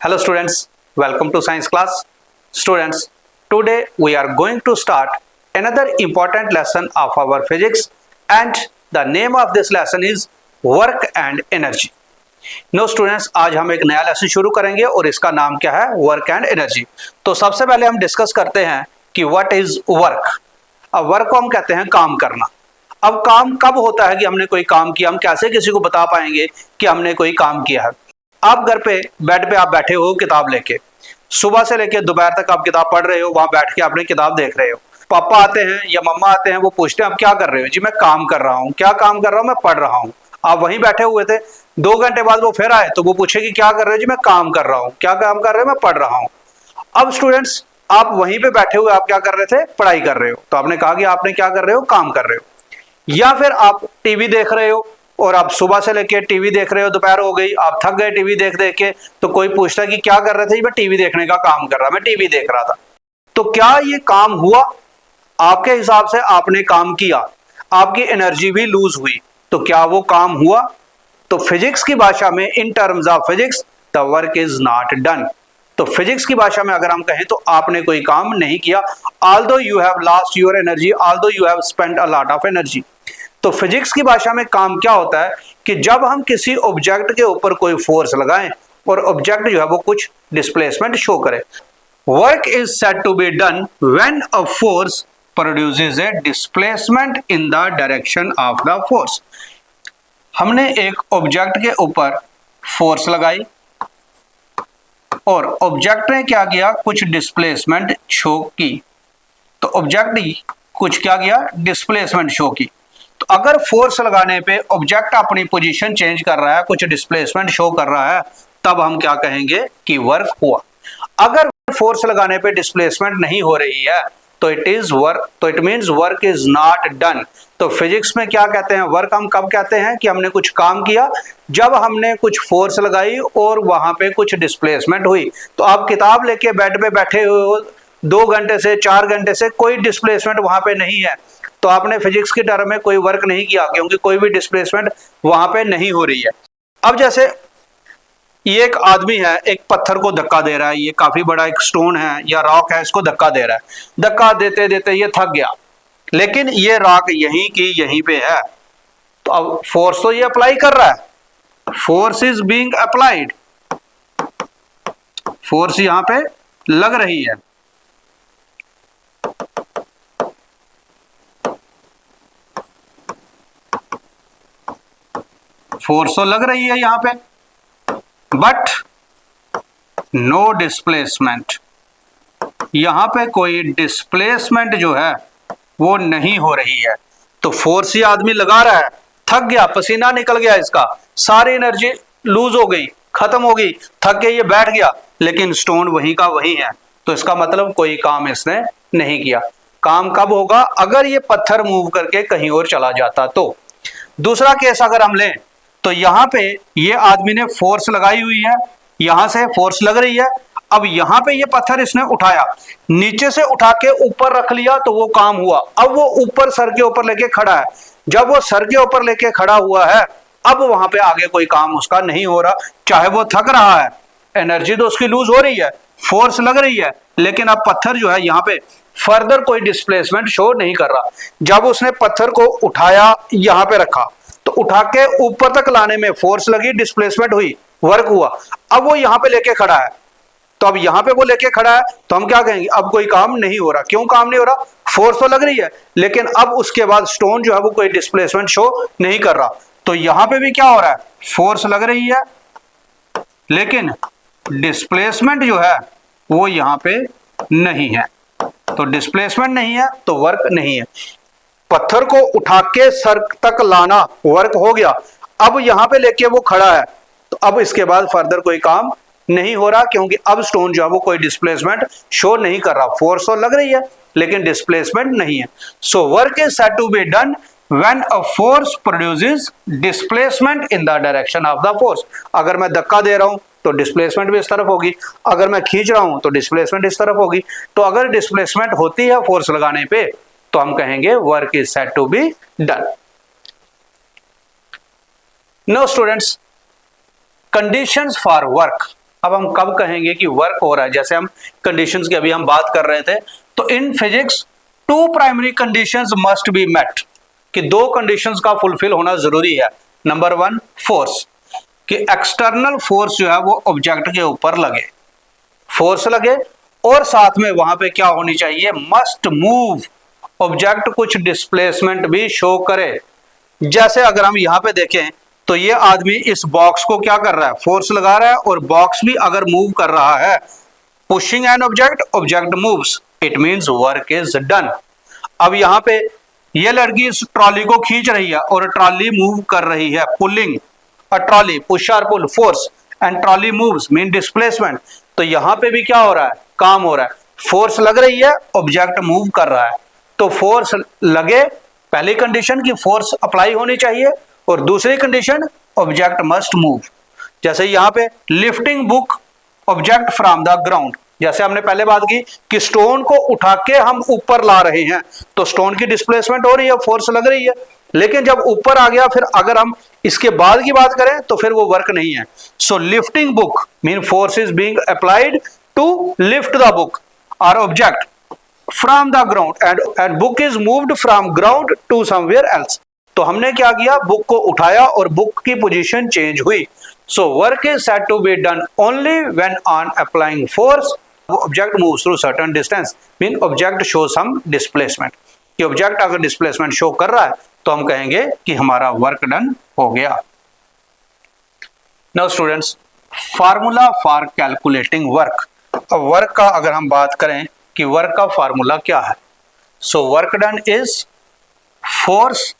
Hello students, welcome to science class. Students, today we are going to start another important lesson of our physics and the name of this lesson is work and energy. No students, आज हम एक नया lesson शुरू करेंगे और इसका नाम क्या है? Work and energy. तो सबसे पहले हम डिस्कस करते हैं कि व्हाट इज वर्क। अब वर्क को हम कहते हैं काम करना। अब काम कब होता है कि हमने कोई काम किया? हम कैसे किसी को बता पाएंगे कि हमने कोई काम किया है? आप घर पे बेड पे आप बैठे हो किताब लेके, सुबह से लेके दोपहर तक आप किताब पढ़ रहे हो, वहां बैठ के आपने किताब देख रहे हो। पापा आते हैं या मम्मा आते हैं, वो पूछते हैं आप क्या कर रहे हो? जी मैं काम कर रहा हूँ। क्या काम कर रहा हूँ? मैं पढ़ रहा हूँ। आप वहीं बैठे हुए थे, 2 घंटे बाद वो फिर आए तो वो पूछे कि क्या कर रहे हो? जी मैं काम कर रहा हूँ। क्या काम कर रहे हो? मैं पढ़ रहा हूँ। अब स्टूडेंट्स, आप वहीं पे बैठे हुए आप क्या कर रहे थे? पढ़ाई कर रहे हो। तो आपने कहा कि आपने क्या कर रहे हो? काम कर रहे हो। या फिर आप टीवी देख रहे हो और आप सुबह से लेके टीवी देख रहे हो, दोपहर हो गई, आप थक गए टीवी देख देख के, तो कोई पूछता है कि क्या कर रहे थे? मैं टीवी देखने का काम कर रहा, मैं टीवी देख रहा था। तो क्या ये काम हुआ? आपके हिसाब से आपने काम किया, आपकी एनर्जी भी लूज हुई, तो क्या वो काम हुआ? तो फिजिक्स की भाषा में, इन terms of physics, the work is not done. तो फिजिक्स की भाषा में अगर हम कहें तो आपने कोई काम नहीं किया, although you have lost your energy, although you have spent a lot of energy. तो फिजिक्स की भाषा में काम क्या होता है कि जब हम किसी ऑब्जेक्ट के ऊपर कोई फोर्स लगाएं और ऑब्जेक्ट जो है वो कुछ डिस्प्लेसमेंट शो करे। Work is said to be done when a force produces a displacement in the direction of the force. हमने एक ऑब्जेक्ट के ऊपर फोर्स लगाई और ऑब्जेक्ट ने क्या किया? कुछ डिस्प्लेसमेंट शो की। तो ऑब्जेक्ट ने कुछ क्या किया? डिस्प्लेसमेंट शो की। तो अगर फोर्स लगाने पे ऑब्जेक्ट अपनी पोजीशन चेंज कर रहा है, कुछ डिस्प्लेसमेंट शो कर रहा है, तब हम क्या कहेंगे कि वर्क हुआ। अगर फोर्स लगाने पे डिस्प्लेसमेंट नहीं हो रही है तो इट इज वर्क, तो it means work is not done. तो फिजिक्स में क्या कहते हैं? वर्क हम कब कहते हैं कि हमने कुछ काम किया? जब हमने कुछ फोर्स लगाई और वहां पे कुछ डिस्प्लेसमेंट हुई। तो आप किताब लेके बेड पे बैठे हो 2 घंटे से 4 घंटे से, कोई डिस्प्लेसमेंट वहां पे नहीं है, तो आपने फिजिक्स की टर्म में कोई वर्क नहीं किया, क्योंकि कोई भी डिस्प्लेसमेंट वहां पे नहीं हो रही है। अब जैसे ये एक आदमी है, एक पत्थर को धक्का दे रहा है, ये काफी बड़ा एक स्टोन है या रॉक है, इसको धक्का दे रहा है। धक्का देते देते ये थक गया, लेकिन ये रॉक यहीं की यहीं पे है। तो अब फोर्स तो ये अप्लाई कर रहा है, force is being applied, force यहां पे लग रही है। फोर्स तो लग रही है यहां पे, बट नो डिस्प्लेसमेंट। यहां पे कोई डिस्प्लेसमेंट जो है वो नहीं हो रही है। तो फोर्स ये आदमी लगा रहा है, थक गया, पसीना निकल गया, इसका सारी एनर्जी लूज हो गई, खत्म हो गई, थक के ये बैठ गया, लेकिन स्टोन वहीं का वहीं है। तो इसका मतलब कोई काम इसने नहीं किया। काम कब होगा? अगर ये पत्थर मूव करके कहीं और चला जाता। तो दूसरा केस अगर हम लें तो यहां पे ये आदमी ने फोर्स लगाई हुई है, यहां से फोर्स लग रही है। अब यहां पे ये पत्थर इसने उठाया, नीचे से उठा के ऊपर रख लिया, तो वो काम हुआ। अब वो ऊपर सर के ऊपर लेके खड़ा है। जब वो सर के ऊपर लेके खड़ा हुआ है, अब वहां पे आगे कोई काम उसका नहीं हो रहा, चाहे वो थक रहा है, एनर्जी तो उसकी लूज हो रही है, फोर्स लग रही है, लेकिन अब पत्थर जो है यहाँ पे फर्दर कोई डिस्प्लेसमेंट शो नहीं कर रहा। जब उसने पत्थर को उठाया, यहां पे रखा, तो उठा के ऊपर तक लाने में फोर्स लगी, डिस्प्लेसमेंट हुई, वर्क हुआ। अब वो यहां पे लेके खड़ा है, तो अब यहां पे वो लेके खड़ा है, तो हम क्या कहेंगे? अब कोई काम नहीं हो रहा। क्यों काम नहीं हो रहा? फोर्स तो लग रही है, लेकिन अब उसके बाद स्टोन जो है वो कोई डिस्प्लेसमेंट शो नहीं कर रहा। तो यहां पे भी क्या हो रहा है? फोर्स लग रही है, लेकिन डिस्प्लेसमेंट जो है वो यहां पे नहीं है। तो डिस्प्लेसमेंट नहीं है तो वर्क नहीं है। पत्थर को उठा के सर तक लाना वर्क हो गया। अब यहां पे लेके वो खड़ा है, तो अब इसके बाद फर्दर कोई काम नहीं हो रहा, क्योंकि अब स्टोन जो है वो कोई डिस्प्लेसमेंट शो नहीं कर रहा। फोर्स तो लग रही है, लेकिन डिस्प्लेसमेंट नहीं है। So work is said to be done when a force produces displacement in the direction of the force. अगर मैं धक्का दे रहा हूं तो डिस्प्लेसमेंट भी इस तरफ होगी, अगर मैं खींच रहा हूं तो डिस्प्लेसमेंट इस तरफ होगी। तो अगर डिस्प्लेसमेंट होती है फोर्स लगाने पे, तो हम कहेंगे work is said to be done. No students, conditions for work अब हम कब कहेंगे कि वर्क हो रहा है, जैसे हम कंडीशंस की अभी हम बात कर रहे थे, तो in physics two primary conditions must be met, कि दो कंडीशंस का फुलफिल होना जरूरी है। नंबर वन, फोर्स, कि एक्सटर्नल फोर्स जो है वो ऑब्जेक्ट के ऊपर लगे, फोर्स लगे, और साथ में वहां पे क्या होनी चाहिए, मस्ट मूव, ऑब्जेक्ट कुछ डिस्प्लेसमेंट भी शो करे। जैसे अगर हम यहाँ पे देखें तो ये आदमी इस बॉक्स को क्या कर रहा है, फोर्स लगा रहा है, और बॉक्स भी अगर मूव कर रहा है, pushing an object, object moves, it means work is done. अब यहाँ पे ये लड़की इस ट्रॉली को खींच रही है और ट्रॉली मूव कर रही है, पुलिंग अ ट्रॉली, पुश और pull, force, and trolley moves mean displacement. तो यहाँ पे भी क्या हो रहा है, काम हो रहा है, फोर्स लग रही है, ऑब्जेक्ट मूव कर रहा है। तो फोर्स लगे, पहली कंडीशन की फोर्स अप्लाई होनी चाहिए, और दूसरी कंडीशन ऑब्जेक्ट मस्ट मूव। जैसे यहाँ पे lifting book object from the ground, जैसे हमने पहले बात की कि स्टोन को उठा के हम ऊपर ला रहे हैं, तो स्टोन की डिस्प्लेसमेंट हो रही है, फोर्स लग रही है, लेकिन जब ऊपर आ गया, फिर अगर हम इसके बाद की बात करें तो फिर वो वर्क नहीं है। So lifting book mean force is being applied to lift the book और object from the ground and book is moved from ground to somewhere else। तो हमने क्या किया, बुक को उठाया और बुक की पोजीशन चेंज हुई। सो work is said to be done only when on applying force object moves through certain distance, mean object shows some displacement। कि ऑब्जेक्ट अगर डिस्प्लेसमेंट शो कर रहा है तो हम कहेंगे कि हमारा वर्क डन हो गया। Now students, formula for calculating work. अब वर्क का अगर हम बात करें कि वर्क का फार्मूला क्या है, so work done is force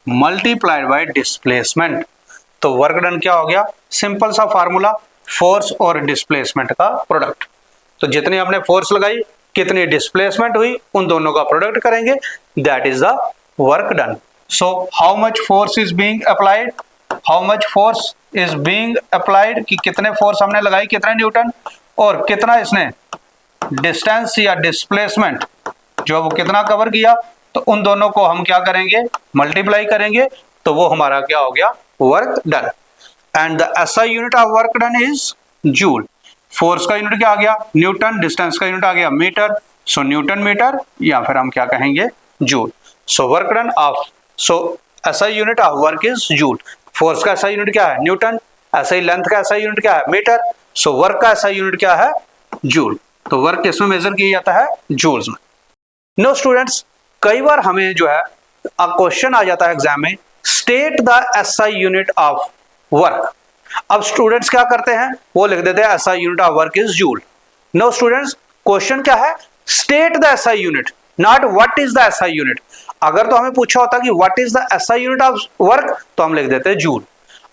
multiplied by displacement. तो वर्क डन क्या हो गया, सिंपल सा फार्मूला, फोर्स और डिस्प्लेसमेंट का प्रोडक्ट। तो जितनी हमने फोर्स लगाई, कितनी डिस्प्लेसमेंट हुई, उन दोनों का प्रोडक्ट करेंगे, that is the work done. So how much force is being applied, how much force is being applied, कि कितने फोर्स हमने लगाई, कितने न्यूटन, और कितना इसने डिस्टेंस या डिस्प्लेसमेंट जो वो कितना कवर किया, तो उन दोनों को हम क्या करेंगे, मल्टीप्लाई करेंगे, तो वो हमारा क्या हो गया, work done. And the SI unit of work done is joule. Force का यूनिट क्या आ गया, न्यूटन, डिस्टेंस का यूनिट आ गया मीटर, सो न्यूटन मीटर, या फिर हम क्या कहेंगे, joule. So work done of, so SI unit of work is joule. Force का एसआई यूनिट क्या है, न्यूटन, एसआई लेंथ का एसआई यूनिट क्या है, मीटर, सो वर्क का एसआई यूनिट क्या है, जूल। तो वर्क किसमें मेजर किया जाता है, जूल्स में। नो स्टूडेंट्स, कई बार हमें जो है क्वेश्चन आ जाता है एग्जाम में, state the SI unit of work. अब स्टूडेंट्स क्या करते हैं, वो लिख देते हैं SI unit of work is joule. No students, question क्या है, state the SI unit, not what is the SI unit. अगर तो हमें पूछा होता कि what is the SI unit of work, तो हम लिख देते हैं जूल।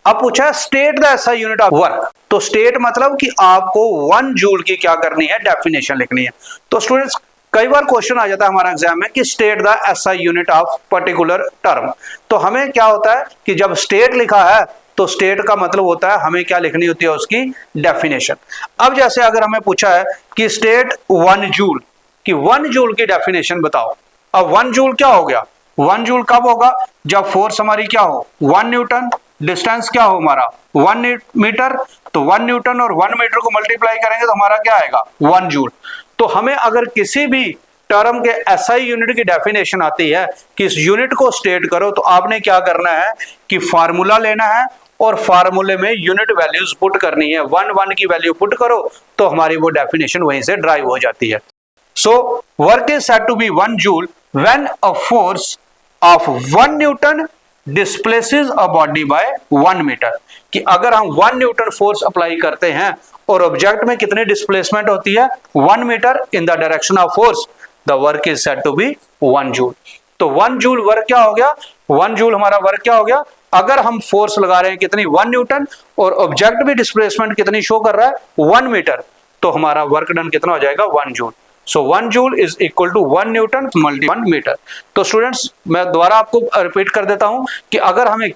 अब पूछा है state the SI unit of work, तो स्टेट मतलब कि आपको 1 जूल की क्या करनी है, डेफिनेशन लिखनी है। तो स्टूडेंट्स, कई बार क्वेश्चन आ जाता है हमारा एग्जाम में कि state the SI unit of particular term. तो हमें क्या होता है कि जब स्टेट लिखा है तो स्टेट का मतलब होता है हमें क्या लिखनी होती है, उसकी डेफिनेशन। अब जैसे अगर हमें पूछा है कि स्टेट 1 जूल, कि 1 जूल की डेफिनेशन बताओ। अब 1 जूल क्या हो गया, 1 जूल कब होगा, जब फोर्स हमारी क्या हो, 1 न्यूटन, डिस्टेंस क्या हो हमारा 1 मीटर, तो 1 न्यूटन और 1 मीटर को मल्टीप्लाई करेंगे तो हमारा क्या आएगा, 1 जूल। तो हमें अगर किसी भी टर्म के एसआई यूनिट की डेफिनेशन आती है कि इस यूनिट को स्टेट करो, तो आपने क्या करना है कि फार्मूला लेना है और फार्मूले में यूनिट वैल्यूज पुट करनी है, 1 की वैल्यू पुट करो तो हमारी वो डेफिनेशन वहीं से ड्राइव हो जाती है। So work is said to be 1 joule when a force of 1 newton displaces a body by 1 metre, कि अगर हम 1 न्यूटन फोर्स अप्लाई करते हैं और ऑब्जेक्ट में कितनी डिस्प्लेसमेंट होती है, 1 metre in the direction of force, the work is said to be 1 joule. तो 1 जूल वर्क क्या हो गया, 1 जूल हमारा वर्क क्या हो गया, अगर हम फोर्स लगा रहे हैं कितनी, 1 न्यूटन, और ऑब्जेक्ट भी डिस्प्लेसमेंट कितनी शो कर रहा है, 1 मीटर, तो हमारा वर्क डन कितना हो जाएगा, 1 joule. So 1 joule is equal to 1 newton multi 1 metre. तो स्टूडेंट्स, मैं दोबारा आपको रिपीट कर देता हूं कि अगर हमें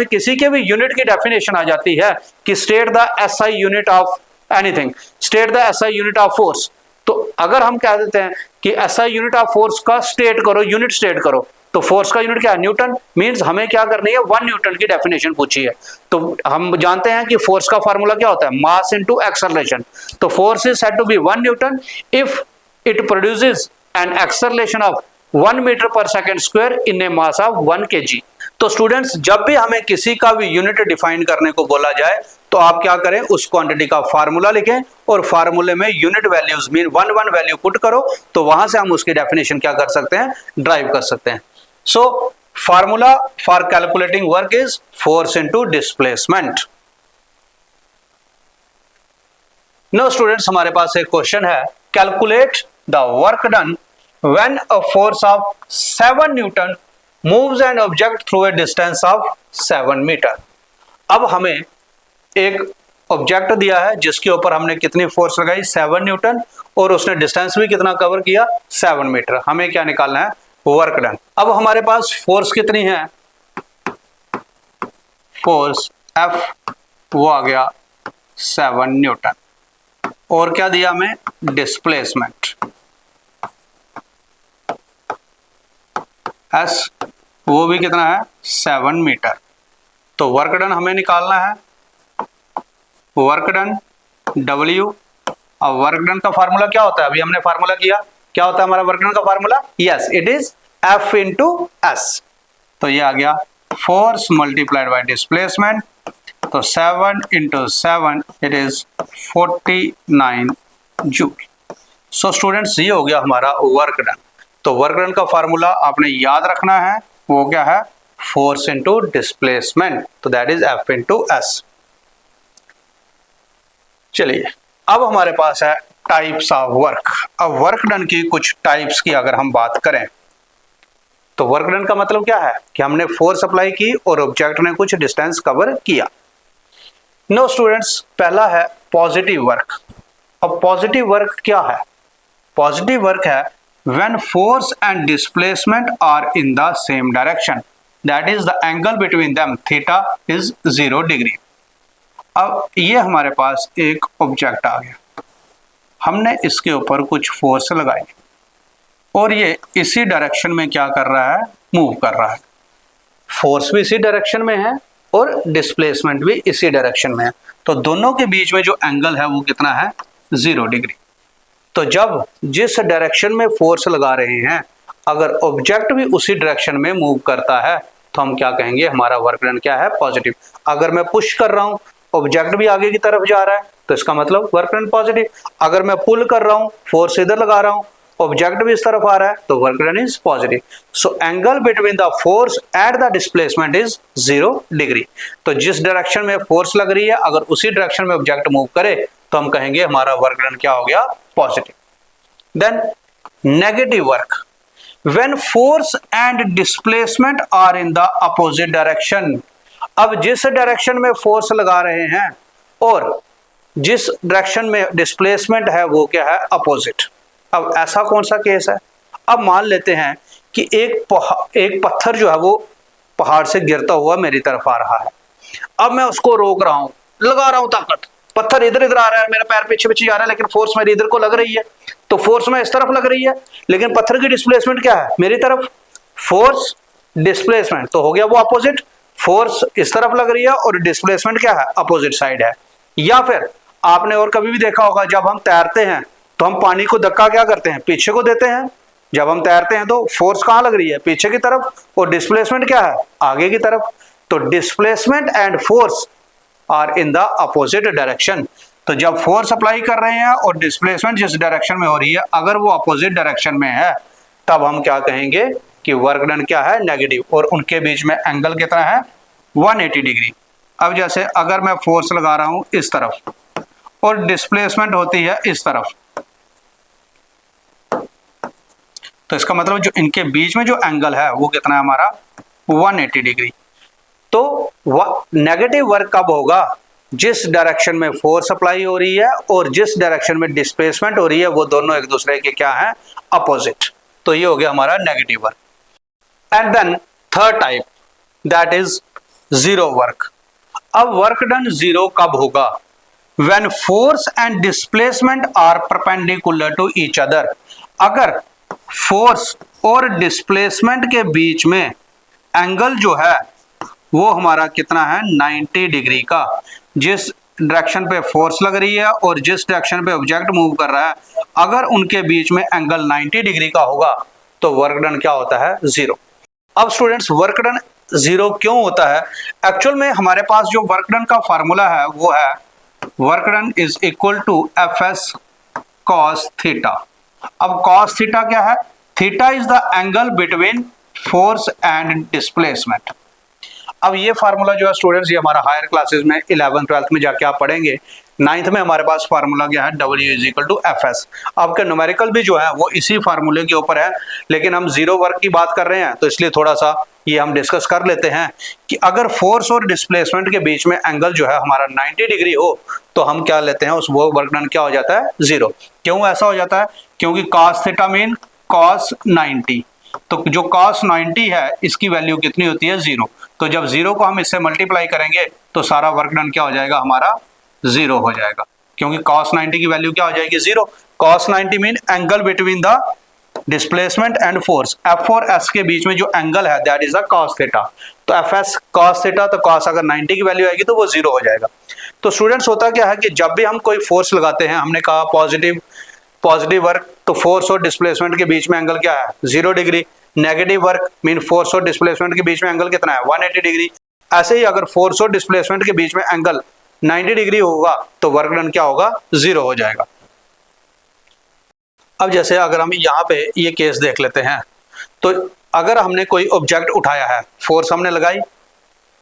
किसी के भी यूनिट की डेफिनेशन आ जाती है कि state the SI unit of anything, state the SI unit of force, तो अगर हम कह देते हैं कि एसआई यूनिट ऑफ फोर्स का स्टेट करो, यूनिट स्टेट करो, तो फोर्स का यूनिट क्या है, न्यूटन। मींस हमें क्या करनी है, 1 न्यूटन की डेफिनेशन पूछी है। तो हम जानते हैं कि फोर्स का फार्मूला क्या होता है, मास इनटू एक्सेलरेशन। तो force is said to be 1 newton if it produces an acceleration of 1 metre per second square in a mass of 1 kg। तो स्टूडेंट्स, जब भी हमें किसी का भी यूनिट डिफाइन करने को बोला जाए तो आप क्या करें, उस क्वांटिटी का फार्मूला लिखें और फार्मूले में unit values mean 1 value put करो, तो वहां से हम उसकी डेफिनेशन क्या कर सकते हैं, ड्राइव कर सकते हैं। So formula for calculating work is force into displacement. No students, हमारे पास एक क्वेश्चन है, calculate the work done when a force of 7 newton moves an object through a distance of 7 metre. अब हमें एक ऑब्जेक्ट दिया है जिसके ऊपर हमने कितनी फोर्स लगाई, 7 न्यूटन, और उसने डिस्टेंस भी कितना कवर किया, 7 मीटर। हमें क्या निकालना है, वर्क डन। अब हमारे पास फोर्स कितनी है, फोर्स F वो आ गया 7 न्यूटन, और क्या दिया हमें, डिस्प्लेसमेंट S वो भी कितना है, 7 मीटर। तो वर्क डन हमें निकालना है, वर्क डन W। अब वर्क डन का फार्मूला क्या होता है, अभी हमने फार्मूला किया, क्या होता है हमारा वर्क डन का formula, yes it is F into S। तो ये आ गया फोर्स मल्टीप्लाइड बाय डिस्प्लेसमेंट, तो 7 into 7 it is 49 joule. So students, ये हो गया हमारा वर्क डन। तो वर्क डन का फार्मूला आपने याद रखना है, वो क्या है, फोर्स इंटू डिस्प्लेसमेंट, तो that is F into S। चलिए, अब हमारे पास है टाइप्स ऑफ वर्क। अब वर्क डन की कुछ टाइप्स की अगर हम बात करें तो वर्क डन का मतलब क्या है कि हमने फोर्स अप्लाई की और ऑब्जेक्ट ने कुछ डिस्टेंस कवर किया। नो स्टूडेंट्स, पहला है पॉजिटिव वर्क। अब पॉजिटिव वर्क क्या है, पॉजिटिव वर्क है when force and displacement are in the same direction, that is the angle between them theta is 0 degree। अब ये हमारे पास एक ऑब्जेक्ट आ गया, हमने इसके ऊपर कुछ फोर्स लगाई और ये इसी डायरेक्शन में क्या कर रहा है, मूव कर रहा है। फोर्स भी इसी डायरेक्शन में है और डिस्प्लेसमेंट भी इसी डायरेक्शन में है, तो दोनों के बीच में जो एंगल है वो कितना है, 0 डिग्री। तो जब जिस डायरेक्शन में फोर्स लगा रहे हैं अगर ऑब्जेक्ट भी उसी डायरेक्शन में मूव करता है तो हम क्या कहेंगे, हमारा वर्क डन क्या है, पॉजिटिव। अगर मैं पुश कर रहा हूं, ऑब्जेक्ट भी आगे की तरफ जा रहा है, तो इसका मतलब वर्क डन पॉजिटिव। अगर मैं पुल कर रहा हूं, फोर्स इधर लगा रहा हूं, ऑब्जेक्ट भी इस तरफ आ रहा है, तो work done is positive. So angle between the force at the displacement is 0 degree. तो जिस डायरेक्शन में फोर्स लग रही है अगर उसी डायरेक्शन में ऑब्जेक्ट मूव करे तो हम कहेंगे हमारा वर्क डन क्या हो गया, positive. Then negative work, when force and displacement are in the opposite direction. अब जिस डायरेक्शन में फोर्स लगा रहे हैं और जिस डायरेक्शन में डिस्प्लेसमेंट है वो क्या है, अपोजिट। अब ऐसा कौन सा केस है, अब मान लेते हैं कि एक पत्थर जो है वो पहाड़ से गिरता हुआ मेरी तरफ आ रहा है। अब मैं उसको रोक रहा हूं, लगा रहा हूं ताकत, पत्थर इधर इधर आ रहा है, मेरा पैर पीछे पीछे जा रहा है, लेकिन फोर्स मेरी इधर को लग रही है, तो फोर्स में इस तरफ लग रही है, लेकिन पत्थर की डिस्प्लेसमेंट क्या है, मेरी तरफ। फोर्स डिस्प्लेसमेंट तो हो गया वो अपोजिट, फोर्स इस तरफ लग रही है और डिस्प्लेसमेंट क्या है, अपोजिट साइड है। या फिर आपने और कभी भी देखा होगा, जब हम तैरते हैं तो हम पानी को धक्का क्या करते हैं, पीछे को देते हैं। जब हम तैरते हैं तो फोर्स कहां लग रही है, पीछे की तरफ, और डिस्प्लेसमेंट क्या है, आगे की तरफ। तो displacement and force are in the opposite direction. तो जब फोर्स अप्लाई कर रहे हैं और डिस्प्लेसमेंट जिस डायरेक्शन में हो रही है अगर वो अपोजिट डायरेक्शन में है तब हम क्या कहेंगे कि वर्क डन क्या है, नेगेटिव, और उनके बीच में एंगल कितना है, 180 डिग्री। अब जैसे अगर मैं फोर्स लगा रहा हूं इस तरफ और डिस्प्लेसमेंट होती है इस तरफ, तो इसका मतलब जो इनके बीच में जो एंगल है वो कितना है हमारा, 180 डिग्री। तो नेगेटिव वर्क कब होगा, जिस डायरेक्शन में फोर्स अप्लाई हो रही है और जिस डायरेक्शन में डिस्प्लेसमेंट हो रही है वो दोनों एक दूसरे के क्या है, अपोजिट। तो ये हो गया हमारा negative work. And then third type, that is zero work. अब वर्क डन जीरो कब होगा, when force and displacement are perpendicular to each other. अगर फोर्स और डिस्प्लेसमेंट के बीच में एंगल जो है वो हमारा कितना है, 90 डिग्री का। जिस डायरेक्शन पे फोर्स लग रही है और जिस डायरेक्शन पे ऑब्जेक्ट मूव कर रहा है, अगर उनके बीच में एंगल 90 डिग्री का होगा तो वर्क डन क्या होता है, 0। अब स्टूडेंट्स, वर्क डन 0 क्यों होता है? एक्चुअल में हमारे पास जो वर्क डन का फार्मूला है वो है work done is equal to Fs cos theta. अब cos थीटा क्या है? Theta is the angle between force and displacement. अब ये फार्मूला जो है स्टूडेंट्स, ये हमारा हायर क्लासेस में 11th 12th में जाके आप पढ़ेंगे। 9th में हमारे पास फार्मूला क्या है, W is equal to Fs। आपका न्यूमेरिकल भी जो है वो इसी फार्मूले के ऊपर है, लेकिन हम जीरो वर्क की बात कर रहे हैं तो इसलिए थोड़ा सा ये हम डिस्कस कर लेते हैं कि अगर फोर्स और डिस्प्लेसमेंट के बीच में एंगल जो है हमारा 90 डिग्री हो तो हम क्या लेते हैं, उस वो वर्क डन क्या हो जाता है, 0। क्यों ऐसा हो जाता है? क्योंकि cos थीटा मीन cos 90, तो जो cos 90 है इसकी वैल्यू कितनी होती है, 0। तो जब 0 को हम इससे मल्टीप्लाई करेंगे तो सारा वर्क डन क्या हो जाएगा, हमारा 0 हो जाएगा, क्योंकि cos 90 की वैल्यू क्या हो जाएगी, 0। cos 90 mean angle between the displacement and force, F और S के बीच में जो एंगल है that is the cos theta. तो Fs cos थीटा, तो cos अगर 90 की वैल्यू आएगी तो वो 0 हो जाएगा। तो स्टूडेंट्स, होता क्या है कि जब भी हम कोई फोर्स लगाते हैं, हमने कहा पॉजिटिव वर्क, तो फोर्स और डिस्प्लेसमेंट के बीच में एंगल क्या है, 0 degree. Negative work mean force और डिस्प्लेसमेंट के बीच में एंगल कितना है, 180 डिग्री। ऐसे ही अगर फोर्स और डिस्प्लेसमेंट के बीच में एंगल 90 डिग्री होगा तो वर्क डन क्या होगा, 0 हो जाएगा। अब जैसे अगर हम यहाँ पे ये केस देख लेते हैं, तो अगर हमने कोई ऑब्जेक्ट उठाया है, फोर्स हमने लगाई,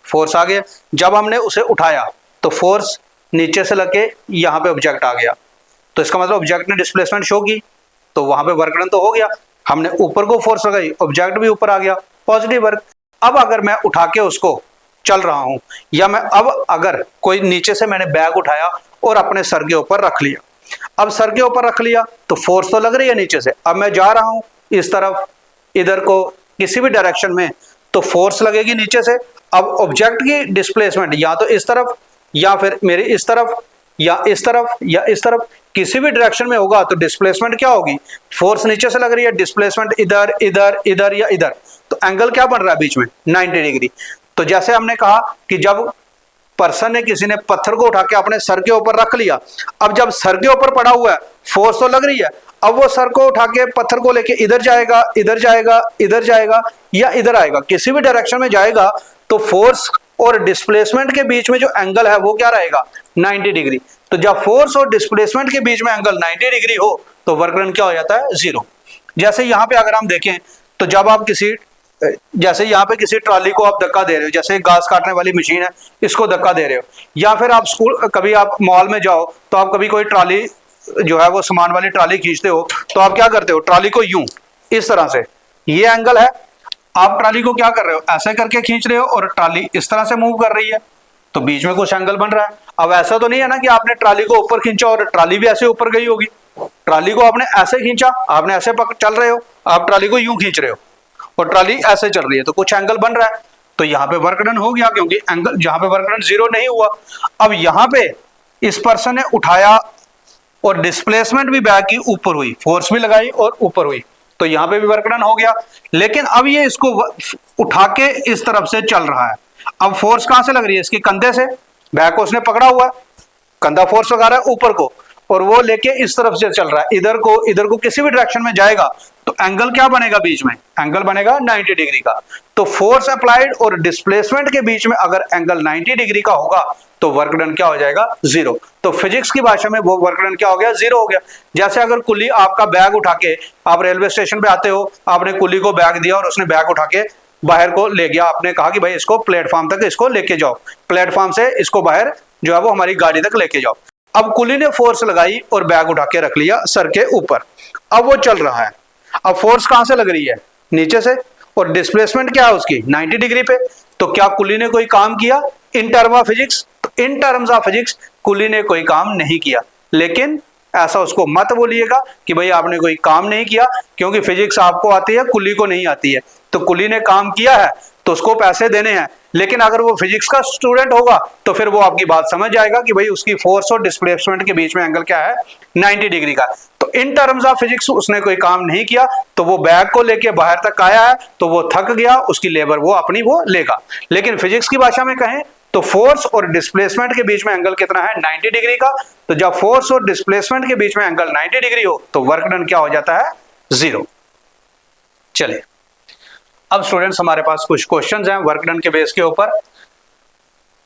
फोर्स आ गया, जब हमने उसे उठाया तो फोर्स नीचे से लग के यहाँ पे ऑब्जेक्ट आ गया, तो इसका मतलब ऑब्जेक्ट ने डिस्प्लेसमेंट शो की, तो वहां पे वर्क डन तो हो गया। हमने ऊपर को फोर्स लगाई, ऑब्जेक्ट भी ऊपर आ गया, पॉजिटिव वर्क। अब अगर मैं उठा के उसको चल रहा हूं, या मैं अब अगर कोई नीचे से मैंने बैग उठाया और अपने सर के ऊपर रख लिया, अब सर के ऊपर रख लिया तो फोर्स तो लग रही है नीचे से, अब मैं जा रहा हूं इस तरफ, इधर को किसी भी डायरेक्शन में, तो फोर्स लगेगी नीचे से। अब ऑब्जेक्ट की डिस्प्लेसमेंट या तो इस तरफ या फिर मेरे इस तरफ या इस तरफ या इस तरफ, किसी भी डायरेक्शन में होगा तो डिस्प्लेसमेंट क्या होगी, फोर्स नीचे से लग रही है, डिस्प्लेसमेंट इधर इधर इधर या इधर, तो एंगल क्या बन रहा है बीच में, 90 डिग्री। तो जैसे हमने कहा कि जब पर्सन ने, किसी ने पत्थर को उठा के अपने सर के ऊपर रख लिया, अब जब सर के ऊपर पड़ा हुआ है, फोर्स तो लग रही है, अब वो सर को उठा के पत्थर को लेके इधर जाएगा, इधर जाएगा, इधर जाएगा या इधर आएगा, किसी भी डायरेक्शन में जाएगा, तो फोर्स और डिस्प्लेसमेंट के बीच में जो एंगल है वो क्या रहेगा, 90 डिग्री। तो जब फोर्स और डिस्प्लेसमेंट के बीच में एंगल 90 डिग्री हो तो वर्क डन क्या हो जाता है, 0। जैसे यहाँ पे अगर हम देखें तो जब आप जैसे यहाँ पे किसी ट्रॉली को आप धक्का दे रहे हो, जैसे घास काटने वाली मशीन है, इसको धक्का दे रहे हो, या फिर आप कभी आप मॉल में जाओ तो आप कभी कोई ट्रॉली जो है वो सामान वाली ट्रॉली खींचते हो, तो आप क्या करते हो, ट्रॉली को यूं इस तरह से, ये एंगल है, आप ट्रॉली को क्या कर रहे हो, ऐसे करके खींच रहे हो और ट्रॉली इस तरह से मूव कर रही है, तो बीच में कुछ एंगल बन रहा है। अब ऐसा तो नहीं है ना कि आपने ट्रॉली को ऊपर खींचा और ट्रॉली भी ऐसे ऊपर गई होगी, ट्रॉली को आपने ऐसे खींचा, आपने ऐसे चल रहे हो, आप ट्रॉली को यूं खींच रहे हो और ट्रॉली ऐसे चल रही है, तो कुछ एंगल बन रहा है, तो यहाँ पे वर्क डन हो गया, क्योंकि एंगल जहां पे वर्क डन 0 नहीं हुआ। अब यहाँ पे इस पर्सन ने उठाया और डिस्प्लेसमेंट भी बैग की ऊपर हुई, फोर्स भी लगाई और ऊपर हुई, तो यहाँ पे भी वर्क डन हो गया। लेकिन अब ये इसको उठा के इस तरफ से चल रहा है, अब फोर्स कहां से लग रही है, इसके कंधे से, बैग को उसने पकड़ा हुआ है, कंधा फोर्स लगा रहा है ऊपर को, और वो लेके इस तरफ से चल रहा है, इधर को किसी भी डायरेक्शन में जाएगा तो एंगल क्या बनेगा बीच में, एंगल बनेगा 90 डिग्री का। तो फोर्स अप्लाइड और डिस्प्लेसमेंट के बीच में अगर एंगल 90 डिग्री का होगा तो वर्क डन क्या हो जाएगा, 0। तो फिजिक्स की भाषा में वो वर्क डन क्या हो गया, 0 हो गया। जैसे अगर कुली आपका बैग उठा के, आप रेलवे स्टेशन पे आते हो, आपने कुली को बैग दिया और उसने बैग उठा के बाहर को ले गया, आपने कहा कि भाई इसको प्लेटफॉर्म तक इसको लेके जाओ, प्लेटफॉर्म से इसको बाहर जो है वो हमारी गाड़ी तक लेके जाओ। अब कुली ने फोर्स लगाई और बैग उठा के रख लिया सर के ऊपर, अब वो चल रहा है, अब फोर्स कहां से लग रही है, नीचे से, और डिस्प्लेसमेंट क्या है उसकी, 90 डिग्री पे। तो क्या कुली ने कोई काम किया इन टर्म ऑफ फिजिक्स, तो इन टर्म्स ऑफ फिजिक्स कुली ने कोई काम नहीं किया। लेकिन ऐसा उसको मत बोलिएगा कि भाई आपने कोई काम नहीं किया, क्योंकि फिजिक्स आपको आती है, कुली को नहीं आती है। तो कुली ने काम किया है, तो तो उसको पैसे देने हैं, लेकिन अगर वो फिजिक्स का स्टूडेंट होगा तो फिर वो आपकी बात समझ जाएगा कि भाई उसकी फोर्स और डिस्प्लेसमेंट के बीच में एंगल क्या है, 90 डिग्री का। तो इन टर्म्स ऑफ फिजिक्स उसने कोई काम नहीं किया, तो वो बैग को लेके बाहर तक आया है, तो वो थक गया, उसकी लेबर वो अपनी वो लेगा। लेकिन फिजिक्स की भाषा में कहें तो फोर्स और डिस्प्लेसमेंट के बीच में एंगल कितना है, 90 डिग्री का। तो जब फोर्स और डिस्प्लेसमेंट के बीच में एंगल 90 डिग्री हो तो वर्क डन क्या हो जाता है, 0। चलिए अब स्टूडेंट्स हमारे पास कुछ क्वेश्चंस हैं वर्क डन के बेस के ऊपर।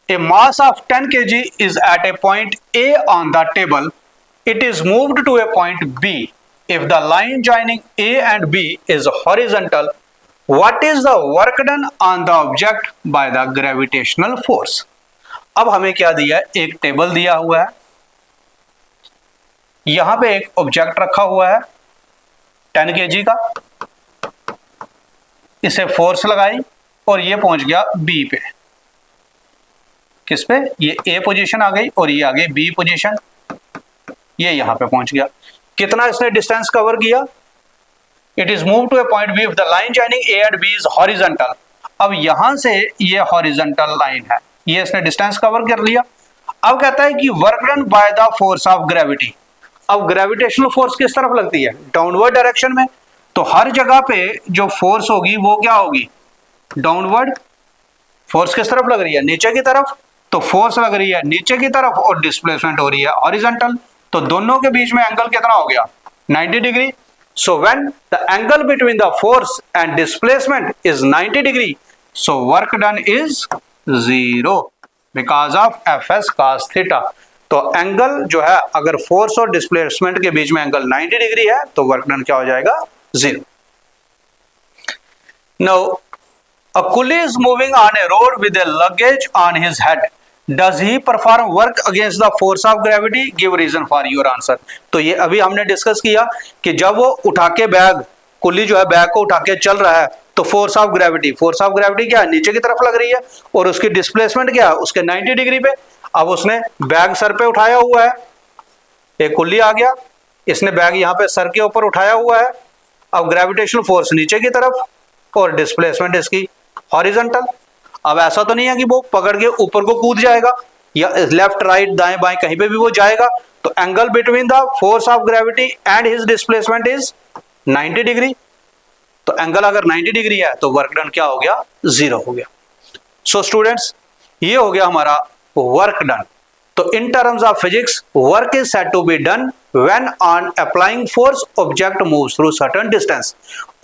A mass of 10 kg is at a point A on the table, it is moved to a point B, if the line joining A and B is horizontal, What is the work done on the object by the gravitational force? अब हमें क्या दिया है, एक table दिया हुआ है, यहां पे एक ऑब्जेक्ट रखा हुआ है 10 kg का, इसे फोर्स लगाई और ये पहुंच गया बी पे। किस पे, ये ए पोजीशन आ गई और ये आ गई बी पोजीशन, ये यहां पे पहुंच गया। कितना इसने डिस्टेंस कवर किया, it is move to a point B if the line joining A and B is horizontal. अब यहां से ये हॉरिजॉन्टल लाइन है, ये इसने डिस्टेंस कवर कर लिया। अब कहता है कि work done by the force of gravity. अब ग्रेविटेशनल फोर्स किस तरफ लगती है, डाउनवर्ड डायरेक्शन में, तो हर जगह पे जो फोर्स होगी वो क्या होगी, डाउनवर्ड। फोर्स किस तरफ लग रही है, नीचे की तरफ, तो फोर्स लग रही है नीचे की तरफ और डिस्प्लेसमेंट हो रही है हॉरिजॉन्टल, तो दोनों के बीच में एंगल कितना हो गया, 90 degree. So when the angle between the force and displacement is 90 degree, so work done is 0 because of Fs cos theta। तो एंगल जो है अगर फोर्स और डिस्प्लेसमेंट के बीच में एंगल 90 डिग्री है तो वर्क डन क्या हो जाएगा, 0। Now a coolie is moving on a road with a luggage on his head. Does he perform work against the force of gravity? Give reason for your answer। तो ये अभी हमने discuss किया कि जब वो उठा के बैग, कुल्ली जो है बैग को उठा के चल रहा है, तो फोर्स ऑफ ग्रेविटी क्या है, नीचे की तरफ लग रही है, और उसकी डिस्प्लेसमेंट क्या है, उसके 90 डिग्री पे। अब उसने बैग सर पे उठाया हुआ है, एक कुल्ली आ गया, इसने बैग यहाँ पे सर के ऊपर उठाया हुआ है। अब ग्रेविटेशनल फोर्स नीचे की तरफ और डिस्प्लेसमेंट इसकी हॉरिजॉन्टल। अब ऐसा तो नहीं है कि वो पकड़ के ऊपर को कूद जाएगा या लेफ्ट राइट दाएं बाएं कहीं पे भी वो जाएगा, तो angle between the force of gravity and his displacement is 90 degree. तो एंगल अगर 90 डिग्री है तो वर्क डन क्या हो गया, 0 हो गया। सो स्टूडेंट्स ये हो गया हमारा वर्क डन। तो in terms of physics work is said to be done when on applying force object moves through certain distance.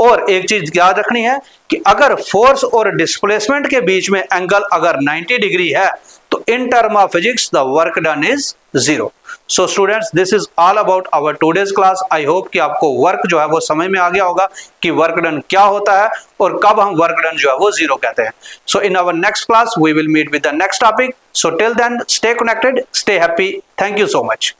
और एक चीज याद रखनी है कि अगर फोर्स और डिस्प्लेसमेंट के बीच में एंगल अगर 90 डिग्री है तो in term of physics the work done is 0। So students this is all about our today's class. I hope कि आपको वर्क जो है वो समझ में आ गया होगा कि वर्क डन क्या होता है और कब हम वर्क डन जो है वो 0 कहते हैं। So in our next class we will meet with the next topic. So till then stay connected, stay happy, thank you so much.